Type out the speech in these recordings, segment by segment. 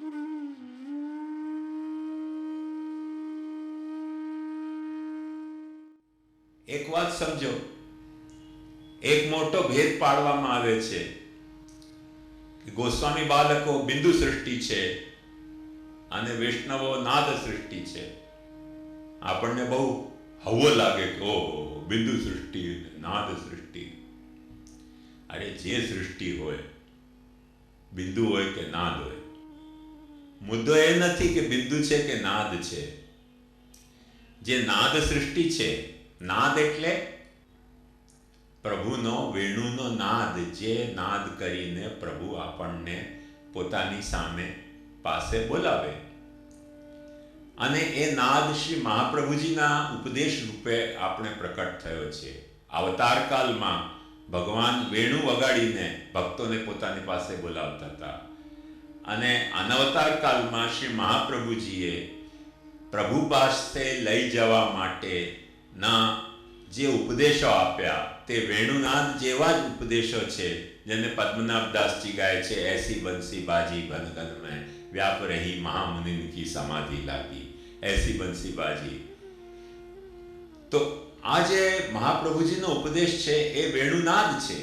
એક વાત સમજો, એક મોટો ભેદ પાડવામાં આવે છે કે ગોસ્વામી બાલકો બિંદુ સૃષ્ટિ છે અને વૈષ્ણવો નાદ સૃષ્ટિ છે. આપણને બહુ હવો લાગે કે ઓહો, બિંદુ સૃષ્ટિ, નાદ સૃષ્ટિ. અરે જે સૃષ્ટિ હોય, બિંદુ હોય કે નાદ હોય, મુદ્દો એ નથી કે બિંદુ છે કે નાદ છે. જે નાદ સૃષ્ટિ છે, નાદ એટલે પ્રભુનો વેણુનો નાદ, જે નાદ કરીને પ્રભુ આપણને પોતાની સામે પાસે બોલાવે. અને એ નાદ શ્રી મહાપ્રભુજીના ઉપદેશ રૂપે આપણે પ્રકટ થયો છે. અવતાર કાલમાં ભગવાન વેણુ વગાડીને ભક્તોને પોતાની પાસે બોલાવતા હતા, અને અનવતાર કાલમાં શ્રી મહાપ્રભુજીએ પ્રભુ પાસે લઈ જવા માટેના જે ઉપદેશો આપ્યા તે વેણુનાદ જેવા જ ઉપદેશો છે, જેને પદ્મનાભદાસજી ગાય છે, એસી બંસી બાજી ઘન ઘન મેં વ્યાપ રહી મહામુનિ કી સમાધિ લાગી. એસી બંસી બાજી. તો આ જે મહાપ્રભુજીનો ઉપદેશ છે એ વેણુનાદ છે,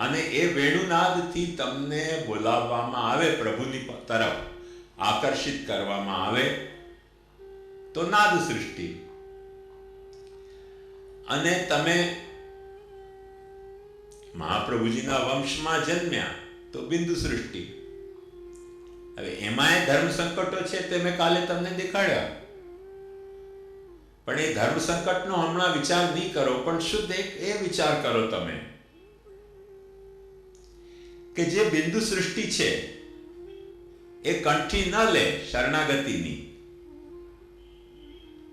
અને એ વેણુનાદથી તમને બોલાવવામાં આવે, પ્રભુની તરફ આકર્ષિત કરવામાં આવે તો નાદ સૃષ્ટિ. અને તમે મહાપ્રભુજીના વંશમાં જન્મ્યા તો બિંદુ સૃષ્ટિ. હવે એમાંય ધર્મ સંકટો છે, તે મેં કાલે તમને દેખાડ્યા. પણ એ ધર્મ સંકટનો હમણાં વિચાર નહીં કરો, પણ શુદ્ધ એ વિચાર કરો તમે કે જે બિંદુ સૃષ્ટિ છે એ કંઠી ન લે શરણાગતિની,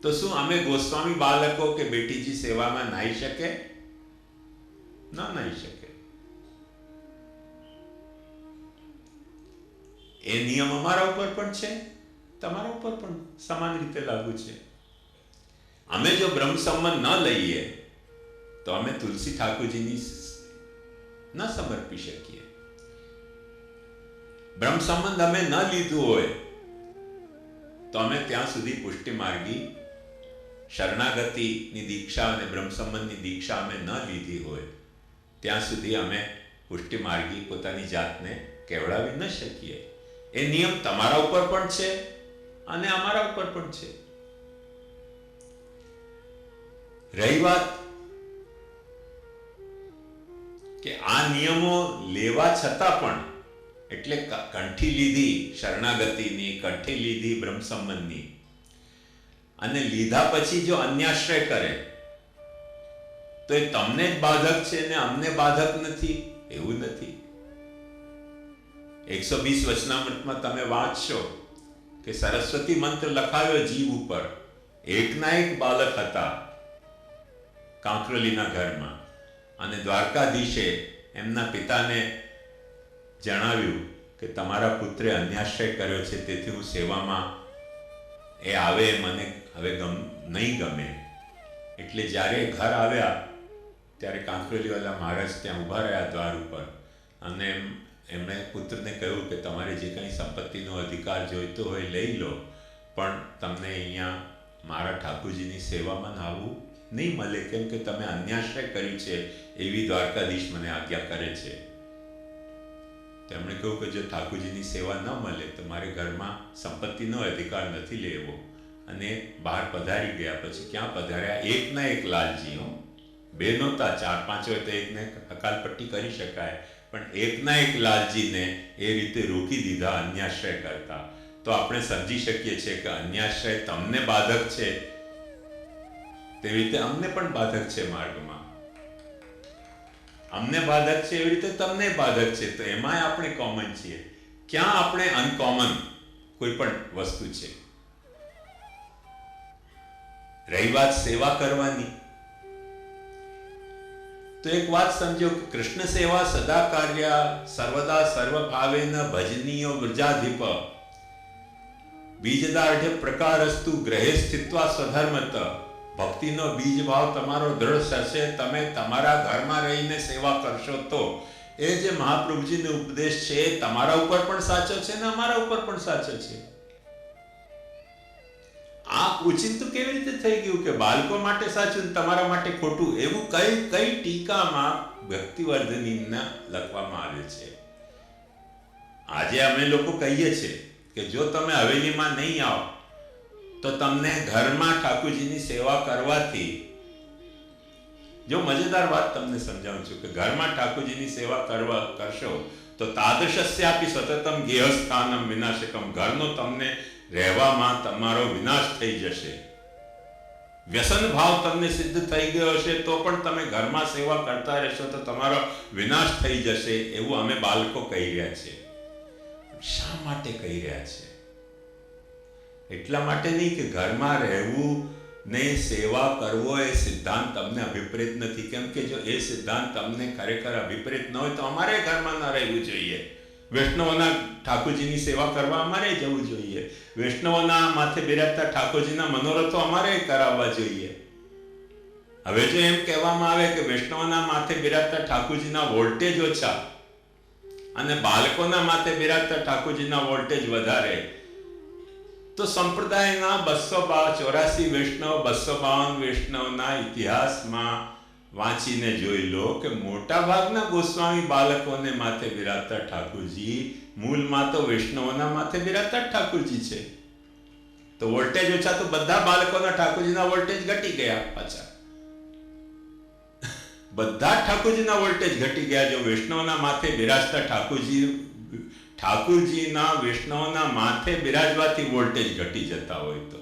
તો શું અમે ગોસ્વામી બાલકો કે બેટીજી સેવામાં નાહી શકે? ન નાહી શકે. એ નિયમ અમારા ઉપર પણ છે, તમારા ઉપર પણ સમાન રીતે લાગુ છે. અમે જો બ્રહ્મ સંબંધ ન લઈએ તો અમે તુલસી ઠાકોરજીની ન સમર્પી શકીએ. બ્રહ્મ સંબંધ અમે ન લીધું હોય તો અમે ત્યાં સુધી પુષ્ટિ માર્ગી શરણાગતિની દીક્ષા અને બ્રહ્મ સંબંધની દીક્ષા અમે ન લીધી હોય ત્યાં સુધી અમે પુષ્ટિ માર્ગી પોતાની જાતને કેવડાવી ન શકીએ. એ નિયમ તમારા ઉપર પણ છે અને અમારા ઉપર પણ છે. રહી વાત કે આ નિયમો લેવા છતાં પણ, એટલે કંઠી લીધી શરણાગતિની, કંઠી લીધી બ્રહ્મ સંબંધની, અને લીધા પછી જો અન્યાશ્રય કરે તો એ તમને જ બાધક છે ને અમને બાધક નથી, એવું નથી. 120 વચનામૃતમાં તમે વાંચશો કે સરસ્વતી મંત્ર લખાવ્યો જીવ ઉપર. એકના એક બાલક હતા કાંકરોલીના ઘરમાં, અને દ્વારકાધીશે એમના પિતાને જણાવ્યું કે તમારા પુત્રે અન્યાશ્રય કર્યો છે, તેથી હું સેવામાં એ આવે મને હવે નહીં ગમે. એટલે જ્યારે ઘર આવ્યા ત્યારે કાંકરોલીવાલા મહારાજ ત્યાં ઊભા રહ્યા દ્વાર ઉપર, અને એમણે પુત્રને કહ્યું કે તમારે જે કંઈ સંપત્તિનો અધિકાર જોઈતો હોય લઈ લો, પણ તમને અહીંયા મારા ઠાકોરજીની સેવામાં આવવું નહીં મળે, કેમ કે તમે અન્યાશ્રય કર્યું છે એવી દ્વારકાધીશ મને આજ્ઞા કરે છે. તેમણે કહ્યું કે જો ઠાકોરજીની સેવા ન મળે તો મારે ઘરમાં સંપત્તિનો અધિકાર નથી લેવો. અને બહાર પધારી ગયા. પછી ક્યાં પધાર્યા? એકના એક લાલજી. બે નહોતા, 4-5 હોય તો એકને હકાલપટ્ટી કરી શકાય, પણ એકના એક લાલજીને એ રીતે રોકી દીધા અન્યાશ્રય કરતા. તો આપણે સમજી શકીએ છીએ કે અન્યાશ્રય તમને બાધક છે તેવી રીતે અમને પણ બાધક છે. માર્ગમાં અમને બાધક છે એવી રીતે તમને બાધક છે. તો એમાંય આપણે કોમન છીએ. ક્યાં આપણે અનકોમન કોઈ પણ વસ્તુ છે? રહી વાત સેવા કરવાની, તો એક વાત સમજો કે કૃષ્ણ સેવા સદા કાર્ય સર્વદા સર્વભાવેન ભજનીય વ્રજાધિપ બીજદાઢ્ય પ્રકારસ્તુ ગ્રહે સ્થિત્વા સ્વધર્મત. ભક્તિનો બીજ ભાવ તમારો દ્રઢ થશે, તમે તમારા ઘરમાં રહીને સેવા કરશો તો એ જે મહાપ્રભુજીનો ઉપદેશ છે એ તમારા ઉપર પણ સાચો છે ને અમારા ઉપર પણ સાચો છે. આ ઓચિંતું કેવી રીતે થઈ ગયું કે બાળકો માટે સાચું તમારા માટે ખોટું? એવું કઈ કઈ ટીકામાં ભક્તિવર્ધનીના લખવામાં આવ્યું છે. આજે અમે લોકો કહીએ છીએ કે જો તમે હવેલીમાં નહીં આવો તો તમને ઘરમાં ઠાકોરજીની સેવા કરવાથી, જો મજેદાર વાત તમને સમજાવું છું કે ઘરમાં ઠાકોરજીની સેવા કરશો તો તાદૃશસ્યાપી સતતમ ગેહસ્થાનમ વિનાશકમ, ઘરનો તમને રહેવામાં તમારો વિનાશ થઈ જશે. વ્યસન ભાવ તમને સિદ્ધ થઈ ગયો હશે તો પણ તમે ઘરમાં સેવા કરતા રહેશો તો તમારો વિનાશ થઈ જશે. એવું અમે બાળકો કહી રહ્યા છીએ. શા માટે કહી રહ્યા છે? એટલા માટે નહીં કે ઘરમાં રહેવું ને સેવા કરવો એ સિદ્ધાંત તમને અભિપ્રેત નથી. કેમ કે જો એ સિદ્ધાંત તમને ખરેખર અભિપ્રેત ન હોય તો અમારે ઘરમાં ન રહેવું જોઈએ. વૈષ્ણવોના ઠાકોરજીની સેવા કરવા અમારે જવું જોઈએ. વૈષ્ણવોના માથે બિરાજતા ઠાકોરજીના મનોરથો અમારે કરાવવા જોઈએ. હવે જો એમ કહેવામાં આવે કે વૈષ્ણવોના માથે બિરાજતા ઠાકોરજીના વોલ્ટેજ ઓછા અને બાળકોના માથે બિરાજતા ઠાકોરજીના વોલ્ટેજ વધારે, તો સંપ્રદાયના 284 વૈષ્ણવ, 252 વૈષ્ણવના ઇતિહાસમાં વાંચીને જોઈ લો કે મોટા ભાગના ગોસ્વામી બાળકોને માથે બિરાજતા ઠાકોરજી મૂળમાં તો વૈષ્ણવોના માથે બિરાજતા ઠાકોરજી છે. તો વોલ્ટેજ ઓછા તો બધા બાળકોના ઠાકોરજીના વોલ્ટેજ ઘટી ગયા. પાછા બધા ઠાકોરજીના વોલ્ટેજ ઘટી ગયા. જો વૈષ્ણવના માથે બિરાજતા ઠાકોરજીના વૈષ્ણવના માથે બિરાજવાથી વોલ્ટેજ ઘટી જતા હોય તો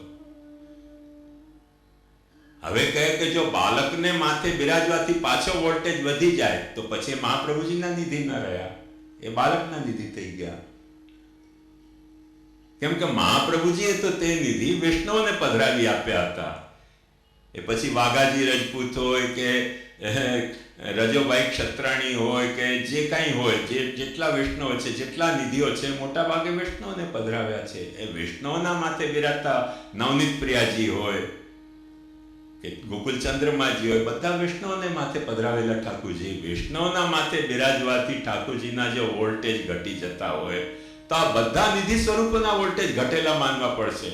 હવે કહે કે જો બાળકને માથે બિરાજવાથી પાછો વોલ્ટેજ વધી જાય તો પછી મહાપ્રભુજીના નિધિ ન રહ્યા, એ બાળકના નિધિ થઈ ગયા. કેમ કે મહાપ્રભુજીએ તો તે નિધિ વૈષ્ણવને પધરાવી આપ્યા હતા. એ પછી વાઘાજી રજપૂત હોય કે રજોભાઈ ક્ષત્રાણી હોય કે જે કાંઈ હોય, જેટલા વૈષ્ણવ છે, જેટલા નિધિઓ છે, મોટા ભાગે વૈષ્ણવને પધરાવ્યા છે. એ વૈષ્ણવના માથે બિરાજતા નવનીત પ્રિયાજી હોય કે ગોકુલચંદ્રમાજી હોય, બધા વૈષ્ણવને માથે પધરાવેલા ઠાકોરજી. વૈષ્ણવના માથે બિરાજવાથી ઠાકોરજીના જે વોલ્ટેજ ઘટી જતા હોય તો આ બધા નિધિ સ્વરૂપોના વોલ્ટેજ ઘટેલા માનવા પડશે.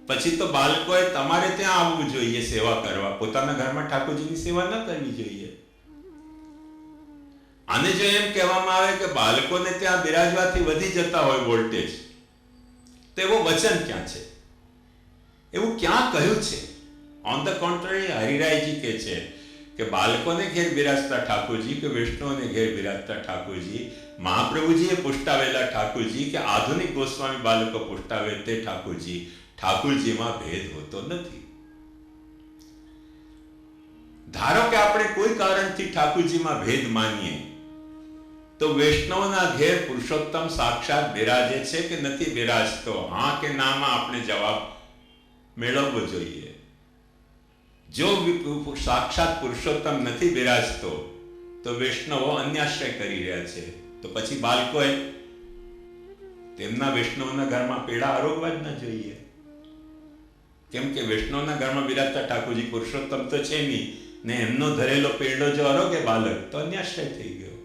પછી તો બાળકોએ તમારે ત્યાં આવવું જોઈએ સેવા કરવા, પોતાના ઘરમાં ઠાકોરજીની સેવા ન કરવી જોઈએ. અને જો એમ કહેવામાં આવે કે બાળકોને ત્યાં બિરાજવાથી વધી જતા હોય વોલ્ટેજ, તો એવો વચન ક્યાં છે? એવું ક્યાં કહ્યું છે? ઓન ધ કોન્ટ્રરી હરિરાયજી કહે છે કે બાળકોને ઘેર બિરાજતા ઠાકોરજી કે વૈષ્ણવને ઘેર બિરાજતા ઠાકોરજી, મહાપ્રભુજીએ પુષ્ટાવેલા ઠાકોરજી કે આધુનિક ગોસ્વામી બાળકો પુષ્ટાવે તે ઠાકોરજી, ઠાકોરજીમાં ભેદ હોતો નથી. ધારો કે આપણે કોઈ કારણથી ઠાકોરજીમાં ભેદ માનીએ તો વૈષ્ણવના ઘેર પુરુષોત્તમ સાક્ષાત બિરાજે છે કે નથી બિરાજતો? હા કે નામાં આપણે જવાબ મેળવવો જોઈએ. જો સાક્ષાત પુરુષોત્તમ નથી બિરાજતો તો વૈષ્ણવો અન્યાશ્રય કરી રહ્યા છે. તો પછી બાળકોએ તેમના વૈષ્ણવના ઘરમાં પેડા આરોગવા જ ન જોઈએ. કેમ કે વૈષ્ણવના ઘરમાં બિરાજતા ઠાકોરજી પુરુષોત્તમ તો છે નહીં ને એમનો ધરેલો પેડો જો આરોગે બાળક તો અન્યાશ્રય થઈ ગયો.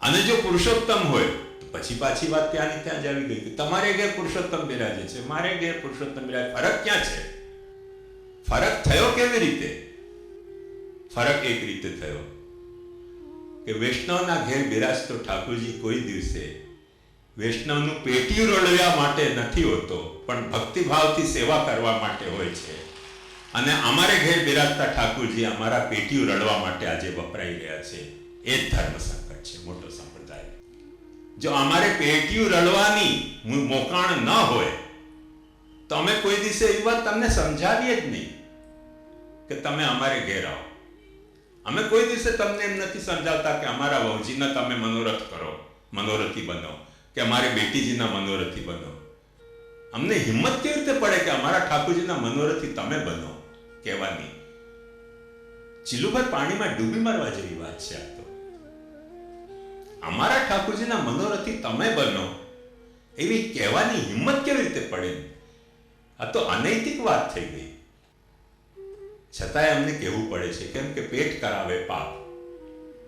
અને જો પુરુષોત્તમ હોય તો પછી પાછી વાત ત્યાંની ત્યાં જ આવી ગઈ કે તમારે ઘેર પુરુષોત્તમ બિરાજે છે, મારે ઘેર પુરુષોત્તમ બિરાજે. ફરક ક્યાં છે? ફરક થયો કેવી રીતે? ફરક એક રીતે થયો કે વૈષ્ણવના ઘેર બિરાજતો ઠાકોરજી કોઈ દિવસે વૈષ્ણવનું પેટીયું રળવ્યા માટે નથી હોતો, પણ ભક્તિભાવથી સેવા કરવા માટે હોય છે. અને અમારે ઘેર બિરાજતા ઠાકોરજી અમારા પેટીયું રળવા માટે આજે વપરાઈ રહ્યા છે. એ જ ધર્મ સંકટ છે, મોટો સંપ્રદાય. જો અમારે પેટીયું રળવાની મોકાણ ન હોય તો અમે કોઈ દિવસે એવી વાત તમને સમજાવીએ જ નહીં કે તમે અમારે ઘેર આવો. અમે કોઈ દિવસે તમને એમ નથી સમજાવતા કે અમારા વહુજીના તમે મનોરથ કરો, મનોરથી બનો, કે અમારે બેટીજીના મનોરથી બનો. અમને હિંમત કેવી રીતે પડે કે અમારા ઠાકોરજીના મનોરથી તમે બનો કહેવાની? ચીલુભર પાણીમાં ડૂબી મરવા જેવી વાત છે આ તો. અમારા ઠાકોરજીના મનોરથી તમે બનો એવી કહેવાની હિંમત કેવી રીતે પડે? આ તો અનૈતિક વાત થઈ ગઈ. છતાંય અમને કહેવું પડે છે, કેમ કે પેટ કરાવે પાપ.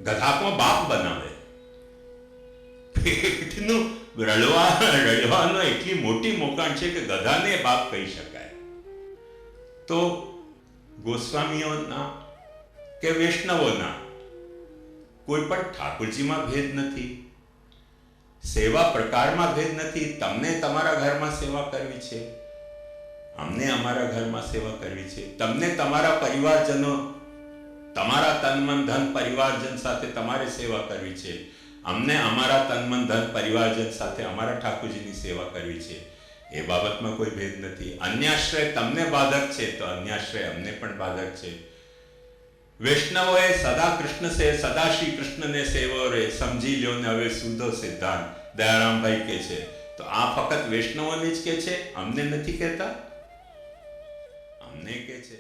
ગધા કો બાપ બનાવે. પેટનું રડવાનો એટલી મોટી મોકાણ છે કે ગધાને બાપ કહી શકાય. તો ગોસ્વામીઓના કે વૈષ્ણવોના કોઈ પણ ઠાકોરજીમાં ભેદ નથી, સેવા પ્રકારમાં ભેદ નથી. તમને તમારા ઘરમાં સેવા કરવી છે, અમને અમારા ઘરમાં સેવા કરવી છે. તમને તમારા પરિવારજનો, તમારા તન મન ધન પરિવારજન સાથે તમારે સેવા કરવી છે, અમને અમારા તન મન ધન પરિવારજન સાથે અમારા ઠાકોરજીની સેવા કરવી છે. એ બાબતમાં કોઈ ભેદ નથી. અન્યાશ્રય તમને બાધક છે તો અન્યાશ્રય અમને પણ બાધક છે. વૈષ્ણવોએ સદા કૃષ્ણ સે સદા શ્રી કૃષ્ણને સેવો રે, સમજી લ્યો ને હવે સુધો સિદ્ધાંત, દયારામભાઈ કે છે. તો આ ફક્ત વૈષ્ણવોને જ કે છે, અમને નથી કહેતા, અમને કે છે.